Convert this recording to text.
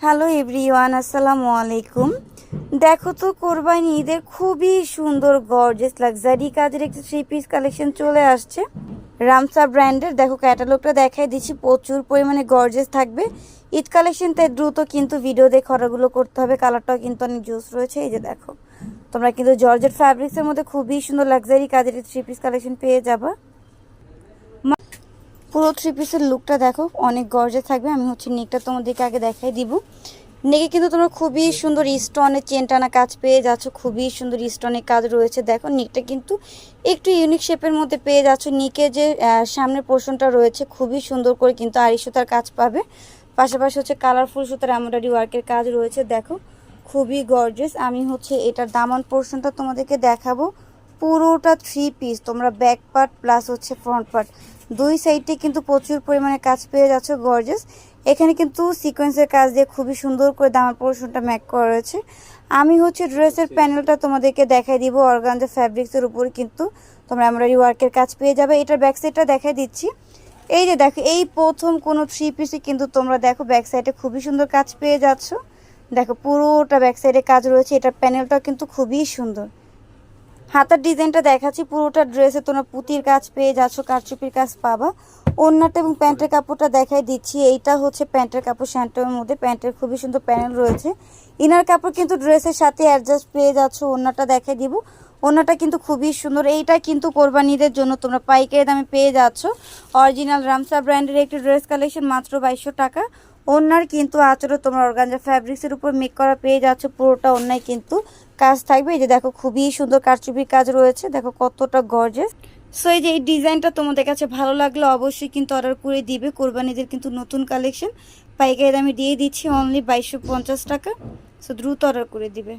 Hello everyone, আসসালামু আলাইকুম। দেখো তো, কোরবানি ঈদের খুবই সুন্দর গর্জিয়াস লাক্সারি কাজের একটি থ্রি পিস কালেকশন চলে আসছে রামসা ব্র্যান্ডের। দেখো ক্যাটালগটা দেখাই দিচ্ছি, প্রচুর পরিমাণে গর্জিয়াস থাকবে ঈদ কালেকশন, তাই দ্রুত কিন্তু ভিডিও দেখে অর্ডারগুলো করতে হবে। কালারটাও কিন্তু অনেক জোস রয়েছে। এই যে দেখো, তোমরা কিন্তু জর্জেট ফ্যাব্রিক্সের মধ্যে খুবই সুন্দর লাক্সারি কাজের থ্রি পিস কালেকশন পেয়ে যাবা। পুরো থ্রি পিসের লুকটা দেখো, অনেক গর্জিয়াস থাকবে। আমি নেকটা তোমাদেরকে আগে দেখাই দিব। নেকে কিন্তু তোমরা খুবই সুন্দর স্টোনের চেন টানা কাজ পেয়ে যাচ্ছ, খুবই সুন্দর স্টোনের কাজ রয়েছে। দেখো নেকটা কিন্তু একটু ইউনিক শেপের মধ্যে পেয়ে যাচ্ছ। নিকে যে সামনের পোর্শনটা রয়েছে খুবই সুন্দর করে কিন্তু আড়ি সুতার কাজ পাবে, পাশাপাশি কালারফুল সুতার এমব্রয়ডারি ওয়ার্কের কাজ রয়েছে। দেখো খুবই গর্জিয়াস। আমি এটার দামান পোর্শনটা তোমাদেরকে দেখাবো। পুরোটা থ্রি পিস, তোমরা back part plus front part দুই সাইডে কিন্তু প্রচুর পরিমাণে কাজ পেয়ে যাচ্ছ গর্জিয়াস। এখানে কিন্তু সিকোয়েন্সের কাজ দিয়ে খুবই সুন্দর করে দামার পোর্শনটা ম্যাক করা রয়েছে। আমি ড্রেসের প্যানেলটা তোমাদেরকে দেখাই দিব। অর্গানজা ফ্যাব্রিক্সের উপর কিন্তু তোমরা এমব্রয়ডারি ওয়ার্কের কাজ পেয়ে যাবে। এটার ব্যাক সাইডটা দেখাই দিচ্ছি। এই যে দেখো, এই প্রথম কোনো থ্রি পিসে কিন্তু তোমরা দেখো ব্যাক সাইডে খুবই সুন্দর কাজ পেয়ে যাচ্ছ। দেখো পুরোটা ব্যাক সাইডে কাজ রয়েছে। এটার প্যানেলটাও কিন্তু খুবই সুন্দর। হাতার ডিজাইনটা দেখাচ্ছি, পুরোটা ড্রেসে তোমরা পুঁতির কাজ পেয়ে যাচ্ছ, কারচুপির কাজ পাবা। ওড়নাটা এবং প্যান্টের কাপড়টা দেখাই দিচ্ছি। এইটা প্যান্টের কাপড়, শ্যান্টের মধ্যে প্যান্টের খুবই সুন্দর প্যানেল রয়েছে। ইনার কাপড় কিন্তু ড্রেসের সাথে অ্যাডজাস্ট পেয়ে যাচ্ছ। ওড়নাটা দেখাই দিব। ওড়নাটা কিন্তু খুবই সুন্দর। এইটা কিন্তু কোরবানিদের জন্য তোমরা পাইকারি দামে পেয়ে যাচ্ছ। অরিজিনাল রামসা ব্র্যান্ডের একটি ড্রেস কালেকশন মাত্র 2200 টাকা। ওড়নার কিন্তু আঁচড়ও তোমরা অর্গানজা ফ্যাব্রিক্সের উপর মেক করা পেয়ে যাচ্ছ। পুরোটা ওড়নায় কিন্তু কাজ থাকবে। এই যে দেখো, খুবই সুন্দর কারচুপির কাজ রয়েছে। দেখো কতটা গর্জিয়াস। সো এই যে এই ডিজাইনটা তোমাদের কাছে ভালো লাগলে অবশ্যই কিন্তু অর্ডার করে দিবে। কোরবানিদের কিন্তু নতুন কালেকশন পাইকারি দামে দিয়ে দিচ্ছি অনলি 2250 টাকা। সো দ্রুত অর্ডার করে দিবে।